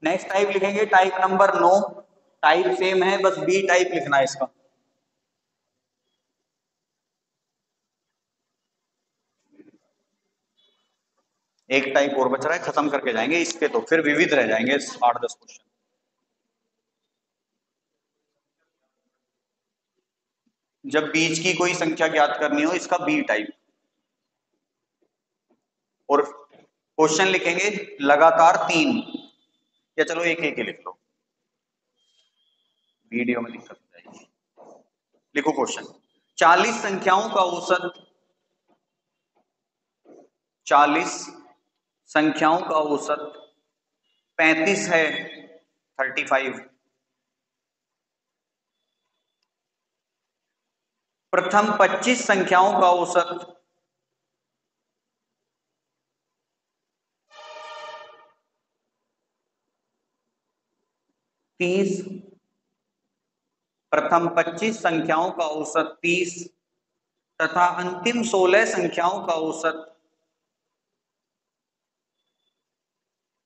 Next type लिखेंगे type number 9, type same है, बस बी टाइप लिखना है इसका। एक टाइप और बच रहा है, खत्म करके जाएंगे इसके, तो फिर विविध रह जाएंगे 8-10 क्वेश्चन। जब बीच की कोई संख्या ज्ञात करनी हो, इसका बी टाइप। और क्वेश्चन लिखेंगे लगातार 3, या चलो एक एक ही लिख लो, वीडियो में दिक्कत हो जाएगी। लिखो क्वेश्चन, 40 संख्याओं का औसत, 40 संख्याओं का औसत 35 है, 35। प्रथम 25 संख्याओं का औसत 30, प्रथम 25 संख्याओं का औसत 30 तथा अंतिम 16 संख्याओं का औसत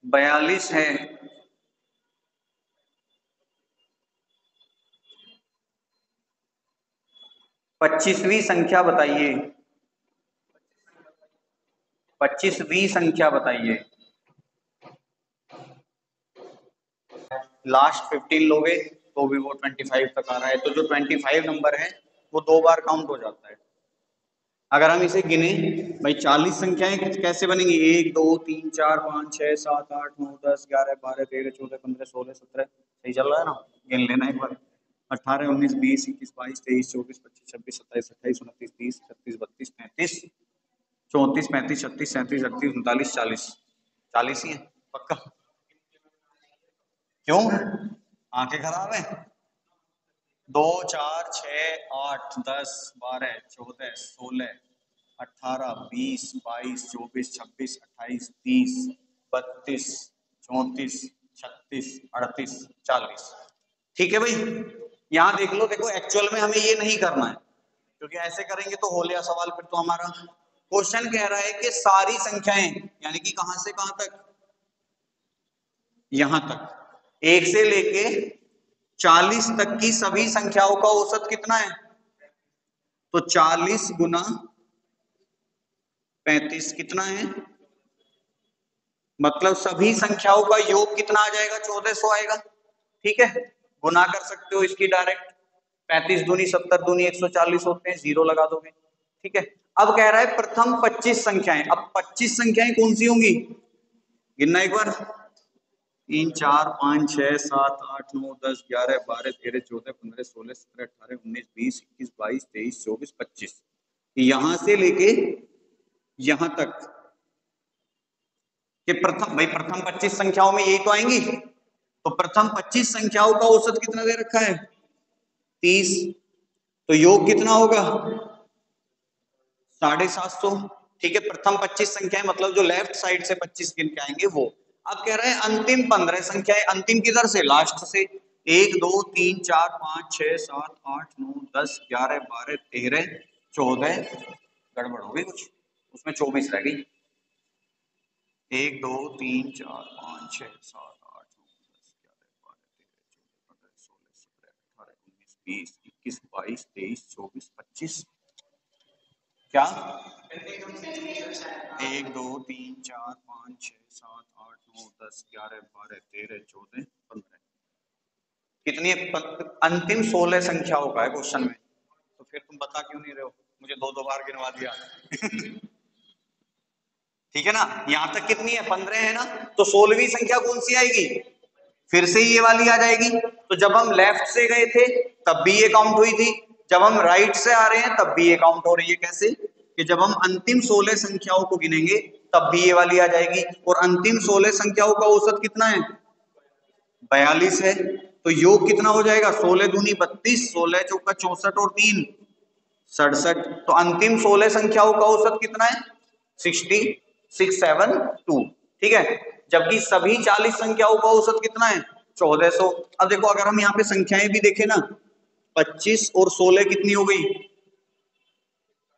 42 है। 25वीं संख्या बताइए, 25वीं संख्या बताइए। लास्ट 15 लोगे तो भी वो 25 तक आ रहा है, तो जो 25 नंबर है वो 2 बार काउंट हो जाता है। अगर हम इसे गिने भाई, 40 संख्याएं कैसे बनेंगी, 1 2 3 4 5 6 7 8 9 10 11 12 13 14 15 16 17, सही चल रहा है ना, गिन लेना एक बार। 18 19 20 21 22 23 24 25 26 27 28 29 30 31 32 33 34 35 36 37 38 39 40, 40 ही है पक्का? क्यों, आंखें खराब है? 2 4 6 8 10 12 14 16 18 20 22 24 26 28 30 32 34 36 38 40। ठीक है भाई, यहां देख लो, देखो एक्चुअल में हमें ये नहीं करना है, क्योंकि ऐसे करेंगे तो हो लिया सवाल, फिर तो हमारा क्वेश्चन कह रहा है कि सारी संख्याएं, यानी कि कहां से कहां तक, यहां तक, 1 से लेके 40 तक की सभी संख्याओं का औसत कितना है, तो 40 गुना 35 कितना है, मतलब सभी संख्याओं का योग कितना आ जाएगा, 1400 आएगा। ठीक है, गुना कर सकते हो इसकी डायरेक्ट, 35 दूनी 70 दूनी 140 होते हैं, जीरो लगा दोगे। ठीक है, अब कह रहा है प्रथम 25 संख्याएं, अब 25 संख्याएं कौन सी होंगी, गिनना एक बार, 3 4 5 6 7 8 9 10 11 12 13 14 15 16 17 18 19 20 21 22 23 24 25, यहां से लेके यहां तक कि प्रथम, भाई प्रथम 25 संख्याओं में यही तो आएंगी, तो प्रथम 25 संख्याओं का औसत कितना दे रखा है, 30, तो योग कितना होगा, 750। ठीक है, प्रथम 25 संख्याएं मतलब जो लेफ्ट साइड से 25 गिन के आएंगे वो। अब कह रहे हैं अंतिम 15 संख्याएं, अंतिम किधर से, लास्ट से, 1 2 3 4 5 6 7 8 9 10 11 12 13 14, गड़बड़ हो गई कुछ, उसमें 24 रह गई, 1 2 3 4 5 6 7 8 9 10 11 12 13 14 15 16 17 18 19 20 21 22 23 24 25, क्या 1 2 3 4 5 6 7 8 9 10 11 12 13 14 15, कितनी अंतिम 16 संख्याओं का है क्वेश्चन में, तो फिर तुम बता क्यों नहीं रहे हो, मुझे 2 बार गिनवा दिया। ठीक है ना, यहां तक कितनी है, 15 है ना, तो 16वीं संख्या कौन सी आएगी, फिर से ये वाली आ जाएगी। तो जब हम लेफ्ट से गए थे तब भी ये काउंट हुई थी, जब हम राइट से आ रहे हैं तब भी ये काउंट हो रही है। कैसे, कि जब हम अंतिम 16 संख्याओं को गिनेंगे तब भी ये वाली आ जाएगी, और अंतिम 16 संख्याओं का औसत कितना है, 42 है, तो योग कितना हो जाएगा, 16 दूनी 32, 16 चौका 64 और 3 67, तो अंतिम 16 संख्याओं का औसत कितना है, 6672। ठीक है, जबकि सभी 40 संख्याओं का औसत कितना है, 1400। अब देखो, अगर हम यहाँ पे संख्याएं भी देखें ना, 25 और 16 कितनी हो गई,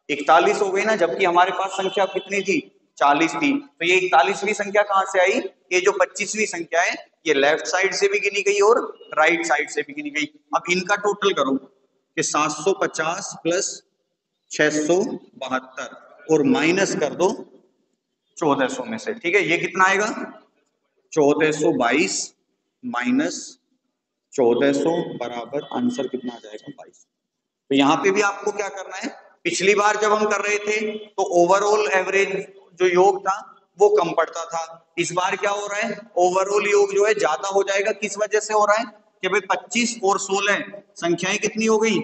41 हो गई ना, जबकि हमारे पास संख्या कितनी थी, 40 थी, तो ये 41वीं संख्या कहां से आई? ये जो 25वीं संख्या है ये लेफ्ट साइड से भी गिनी गई और राइट साइड से भी गिनी गई। अब इनका टोटल करो कि 750 प्लस 672 और माइनस कर दो 1400 में से, ठीक है। ये कितना आएगा? 1422 माइनस 1400 बराबर आंसर कितना आ जाएगा? 22। तो यहाँ पे भी आपको क्या करना है, पिछली बार जब हम कर रहे थे तो ओवरऑल एवरेज जो योग था वो कम पड़ता था। इस बार क्या हो रहा है, ओवरऑल योग जो है ज्यादा हो जाएगा। किस वजह से हो रहा है कि भाई 25 और 16 संख्याएं कितनी हो गई?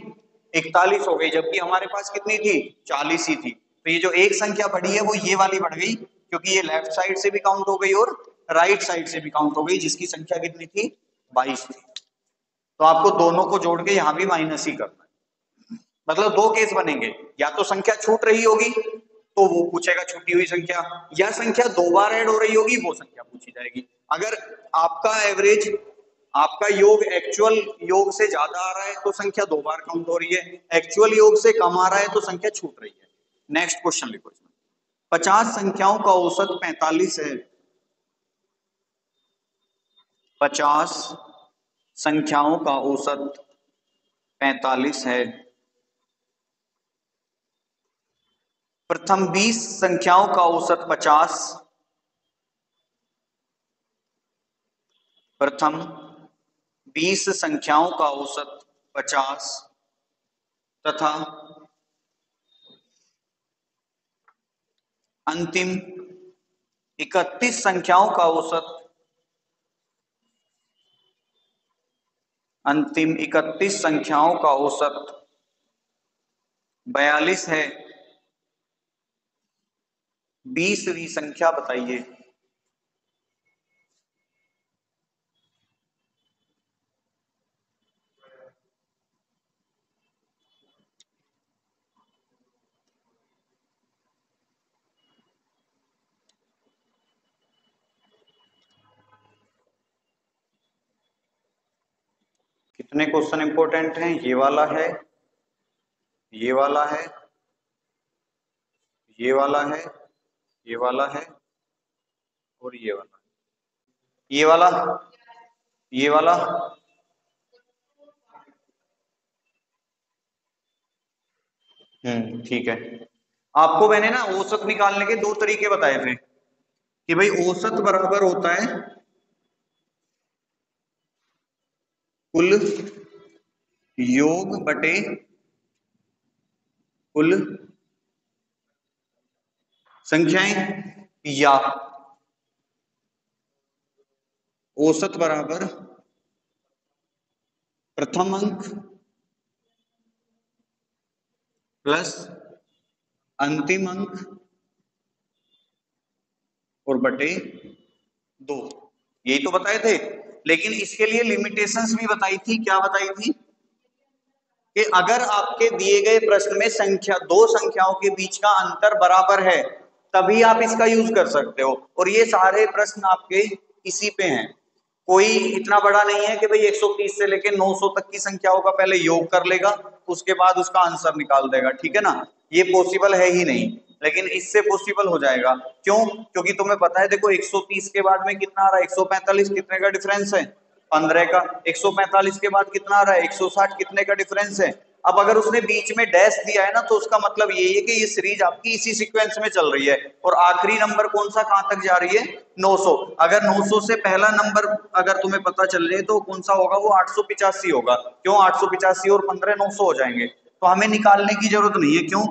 41 हो गई, जबकि हमारे पास कितनी थी? 40 ही थी। तो ये जो एक संख्या बढ़ी है वो ये वाली बढ़ गई, क्योंकि ये लेफ्ट साइड से भी काउंट हो गई और राइट साइड से भी काउंट हो गई, जिसकी संख्या कितनी थी? 22 थी। तो आपको दोनों को जोड़ के यहां भी माइनस ही करना है। मतलब दो केस बनेंगे, या तो संख्या छूट रही होगी तो वो पूछेगा छूटी हुई संख्या, या संख्या दो बार ऐड हो रही होगी वो संख्या पूछी जाएगी। अगर आपका एवरेज, आपका योग एक्चुअल योग से ज्यादा आ रहा है तो संख्या दो बार काउंट हो रही है, एक्चुअल योग से कम आ रहा है तो संख्या छूट रही है। नेक्स्ट क्वेश्चन लिखो इसमें। 50 संख्याओं का औसत 45 है। 50 संख्याओं का औसत 45 है। प्रथम 20 संख्याओं का औसत 50, प्रथम 20 संख्याओं का औसत 50 तथा अंतिम 31 संख्याओं का औसत, अंतिम 31 संख्याओं का औसत 42 है। 20वीं संख्या बताइए। कितने क्वेश्चन इंपॉर्टेंट हैं? ये वाला है, ये वाला है, ये वाला है, ये वाला है और ये वाला, ये वाला, ये वाला। ठीक है। आपको मैंने ना औसत निकालने के दो तरीके बताए थे कि भाई औसत बराबर होता है कुल योग बटे कुल संख्याएं, या औसत बराबर प्रथम अंक प्लस अंतिम अंक और बटे 2। यही तो बताए थे, लेकिन इसके लिए लिमिटेशंस भी बताई थी। क्या बताई थी? कि अगर आपके दिए गए प्रश्न में संख्या, दो संख्याओं के बीच का अंतर बराबर है तभी आप इसका यूज कर सकते हो। और ये सारे प्रश्न आपके इसी पे हैं। कोई इतना बड़ा नहीं है कि भाई 130 से लेके 900 तक की संख्याओं का पहले योग कर लेगा उसके बाद उसका आंसर निकाल देगा, ठीक है ना। ये पॉसिबल है ही नहीं, लेकिन इससे पॉसिबल हो जाएगा। क्यों? क्योंकि तुम्हें पता है, देखो 130 के बाद में कितना आ रहा है? 145। कितने का डिफरेंस है? 15 का। 145 के बाद कितना आ रहा है? 160। कितने का डिफरेंस है? अब अगर उसने बीच में डैश दिया है ना तो उसका मतलब यही है कि ये सीरीज आपकी इसी सीक्वेंस में चल रही है। और आखिरी नंबर कौन सा कहां तक जा रही है? 900। अगर 900 से पहला नंबर अगर तुम्हें पता चल जाए तो कौन सा होगा? वो 885 होगा। क्यों? 885 और 15 900 हो जाएंगे। तो हमें निकालने की जरूरत नहीं है। क्यों?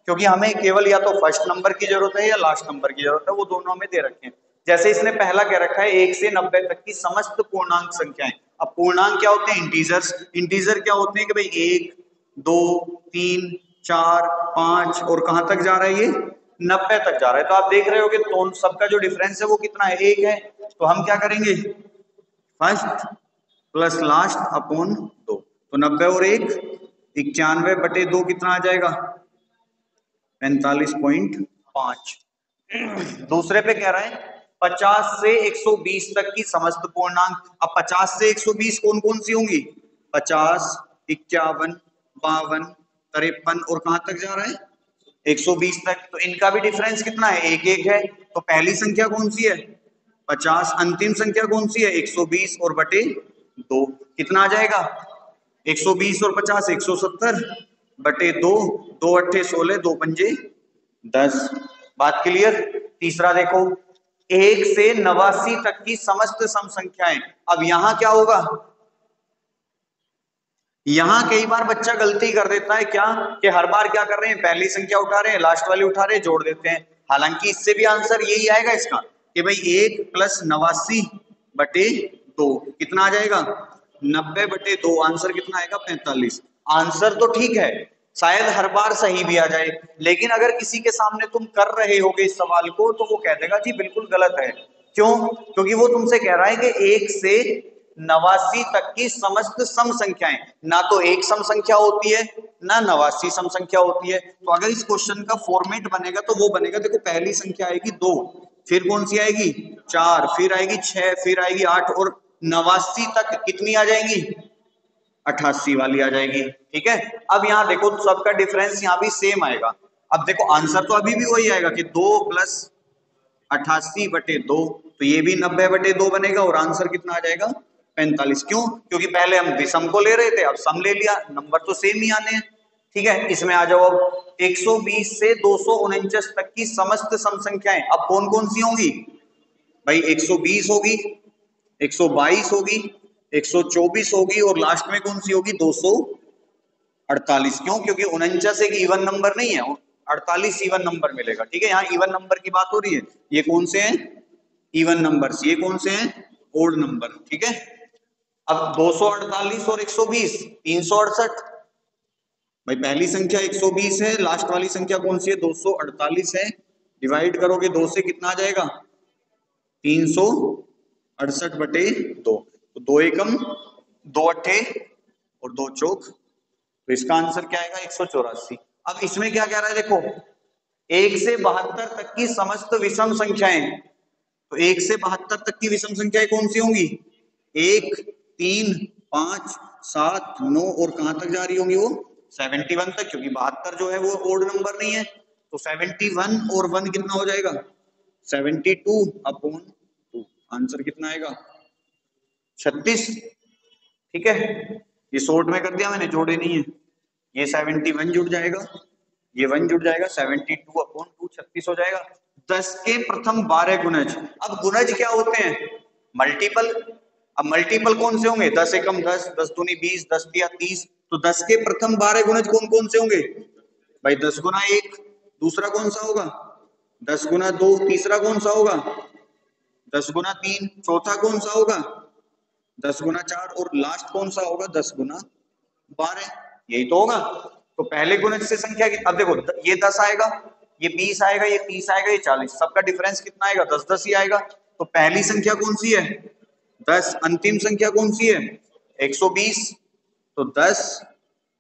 क्योंकि हमें केवल या तो फर्स्ट नंबर की जरूरत है या लास्ट नंबर की जरूरत है, वो दोनों हमें दे रखे हैं। जैसे इसने पहला कह रखा है 1 से 90 तक की समस्त पूर्णांक संख्याएं। अब पूर्णांक क्या होते हैं? इंटीजर्स। इंटीजर क्या होते हैं कि भाई 1 2 3 4 5 और कहां तक जा रहा है? ये 90 तक जा रहा है। तो आप देख रहे हो कि तो सबका जो डिफरेंस है वो कितना है? 1 है। तो हम क्या करेंगे? First plus last upon 2। तो 90 और 1 91 बटे 2 कितना आ जाएगा? 45.5। दूसरे पे कह रहा है 50 से 120 तक की समस्त पूर्णांक। अब 50 से 120 कौन कौन सी होंगी? 50 51 52 53 और कहां तक जा रहा है? 120 तक, तो इनका भी डिफरेंस कितना है, एक एक है। तो पहली संख्या कौन सी है 50, अंतिम संख्या कौन सी है 120 और बटे 2, कितना आ जाएगा 120 और 50 170 बटे 2, 2 अट्ठे 16, 2 पंजे 10। बात क्लियर। तीसरा देखो, 1 से 89 तक की समस्त सम संख्याएं। अब यहां क्या होगा, यहां कई बार बच्चा गलती कर देता है क्या, कि हर बार क्या कर रहे हैं, पहली संख्या उठा रहे हैं, लास्ट वाली उठा रहे हैं, जोड़ देते हैं। हालांकि इससे भी आंसर यही आएगा इसका, कि भाई 1 + 89 बटे 2 कितना आ जाएगा 90 बटे 2, आंसर कितना आएगा 45। आंसर तो ठीक है, शायद हर बार सही भी आ जाए, लेकिन अगर किसी के सामने तुम कर रहे होगे इस सवाल को, तो वो कह देगा जी बिल्कुल गलत है। क्यों, क्योंकि वो तुमसे कह रहा है कि 1 से 89 तक की समस्त सम संख्याएं, ना तो एक सम संख्या होती है ना 89 सम संख्या होती है। तो अगर इस क्वेश्चन का फॉर्मेट बनेगा तो वो बनेगा, देखो पहली संख्या आएगी 2, फिर कौन सी आएगी 4, फिर आएगी 6, फिर आएगी 8, और 89 तक कितनी आ जाएंगी 88 वाली आ जाएगी। ठीक है, अब यहाँ देखो सबका डिफरेंस यहाँ भी सेम आएगा। अब देखो आंसर तो अभी भी वही आएगा कि 2 + 88 बटे 2, तो ये भी 90 बटे 2 बनेगा, और आंसर कितना आ जाएगा 45। क्यों, क्योंकि पहले हम विषम को ले रहे थे, अब सम ले लिया, नंबर तो सेम ही आने हैं। ठीक है, इसमें आ जाओ अब 120 से 249 तक की समस्त सम संख्याएं, अब कौन कौन सी होंगी भाई, 120 होगी, 122 होगी, 124 होगी, और लास्ट में कौन सी होगी 248। क्यों, क्योंकि 49 एक इवन नंबर नहीं है, 48 इवन नंबर मिलेगा। ठीक है, यहाँ इवन नंबर की बात हो रही है, ये कौन से हैं इवन नंबर्स, ये कौन से हैं ओड नंबर। ठीक है, अब 248 और 120 368। भाई पहली संख्या 120 है, लास्ट वाली संख्या कौन सी है 248 है, डिवाइड करोगे 2 से कितना आ जाएगा 368 बटे 2, तो 2 एकम 2 अट्ठे और 2 चौक, तो इसका आंसर क्या आएगा 184। अब इसमें क्या कह रहा है देखो, 1 से 72 तक की समस्त विषम संख्याएं, तो 1 से 72 तक की विषम संख्याएं कौन सी होंगी 1 3 5 7 9, और कहां तक जा रही होंगी वो 71 तक, क्योंकि 72 जो है वो ओड नंबर नहीं है। तो 71 और 1 कितना हो जाएगा 72/2, आंसर कितना आएगा 36। ठीक है, ये शॉर्ट में कर दिया मैंने, जोड़े नहीं है, ये 71 जुड़ जाएगा, ये 1 जुड़ जाएगा, 72/2 36 हो जाएगा। 10 के प्रथम 12 गुणज। अब गुणज क्या होते हैं मल्टीपल। अब मल्टीपल कौन से होंगे 10 एकम 10, 10 दूनी 20, 10 तिया 30। तो 10 के प्रथम 12 गुणज कौन कौन से होंगे भाई 10 गुना 1, दूसरा कौन सा होगा 10 गुना 2, तीसरा कौन सा होगा 10 गुना 3, चौथा कौन सा होगा 10 गुना 4, और लास्ट कौन सा होगा 10 गुना 12। यही तो होगा। तो पहले गुणज से संख्या की, अब देखो ये 10 आएगा, ये 20 आएगा, ये 30 आएगा, ये 40, सबका डिफरेंस कितना आएगा 10 10 ही आएगा। तो पहली संख्या कौन सी है 10, अंतिम संख्या कौन सी है 120। तो 10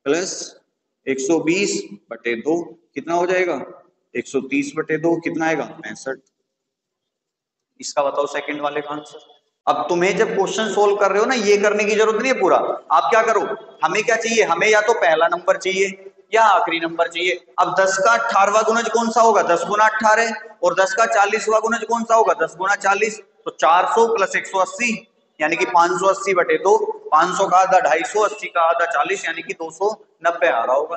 + 120 बटे 2 कितना हो जाएगा 130 बटे 2, कितना आएगा 65। इसका बताओ सेकंड वाले का आंसर। अब तुम्हें जब क्वेश्चन सोल्व कर रहे हो ना, ये करने की जरूरत नहीं है पूरा, आप क्या करो, हमें क्या चाहिए, हमें या तो पहला नंबर चाहिए या आखिरी नंबर चाहिए। अब 10 का 18वां गुणज कौन सा होगा 10 गुना 18, और 10 का 40वां गुणज कौन सा होगा 10 गुना 40। तो 400 + 180 यानी कि 580 बटे 2, 500 का आधा 250, 80 का आधा 40, यानी कि 290 आ रहा होगा।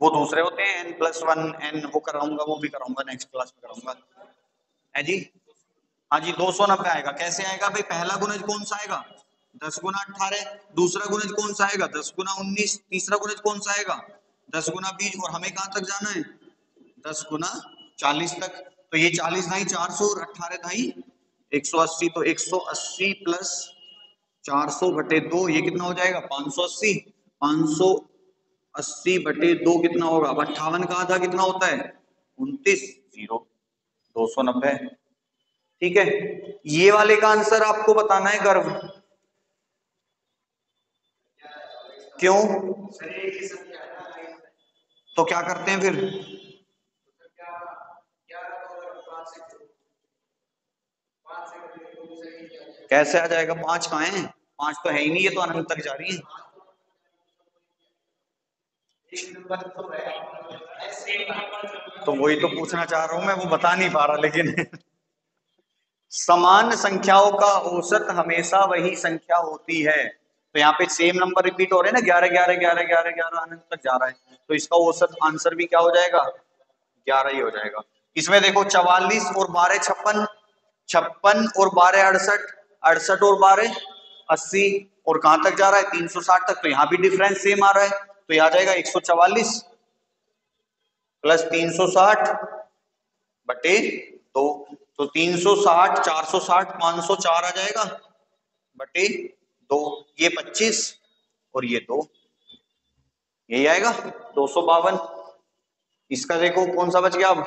वो दूसरे होते हैं n+1 n, वो कराऊंगा, वो भी कराऊंगा नेक्स्ट क्लास में कराऊंगा। है जी, हाँ जी 290 आएगा। कैसे आएगा भाई, पहला गुणज कौन सा आएगा 10 गुना 18, दूसरा गुणज कौन सा आएगा 10 गुना 19, तीसरा गुणज कौन सा आएगा 10 गुना 20, और हमें कहां तक जाना है 10 गुना 40 तक। तो ये 40 ढाई 400 और 18 ढाई 180, तो 180 + 400 बटे 2, ये कितना हो जाएगा 580। 580 बटे 2 कितना होगा, 58 का आधा कितना होता है 29, 0 290। ठीक है, ये वाले का आंसर आपको बताना है गर्व। क्यों, तो क्या करते हैं फिर? कैसे आ जाएगा? 5 कहाँ है? 5 तो है ही नहीं, ये तो अनंत तक जा रही है। तो वही तो पूछना चाह रहा हूं मैं, वो बता नहीं पा रहा लेकिन समान संख्याओं का औसत हमेशा वही संख्या होती है। तो यहाँ पे सेम नंबर रिपीट हो रहे हैं ना, 11 11 11 11 11 अनंत तक जा रहा है, तो इसका औसत आंसर भी क्या हो जाएगा? 11 ही हो जाएगा। इसमें देखो 44 और 12 56, 56 और 12 68, 68 और 12 80, और कहां तक जा रहा है? 360 तक। तो यहाँ भी डिफरेंस सेम आ रहा है, तो यह आ जाएगा 144 प्लस 360 बटे 2। तो 360, 460, 504 आ जाएगा बटे 2। ये 25 और ये 2, यही आएगा 252। इसका देखो कौन सा बच गया अब?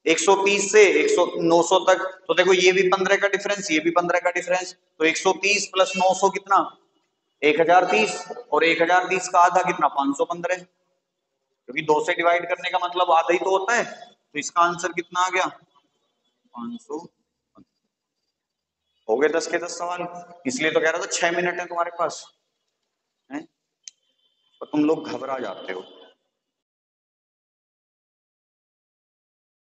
130 से 100 900 तक, तो देखो ये भी 15 का डिफरेंस, ये भी 15 का डिफरेंस, तो 130 प्लस 900 कितना? 1030, और 1030 का आधा कितना? 515, क्योंकि 2 से डिवाइड करने का मतलब आधा ही तो होता है। तो इसका आंसर कितना आ गया? 500। हो गए 10 के 10 सवाल। इसलिए तो कह रहा था 6 मिनट है तुम्हारे पास, है? और तुम लोग घबरा जाते हो।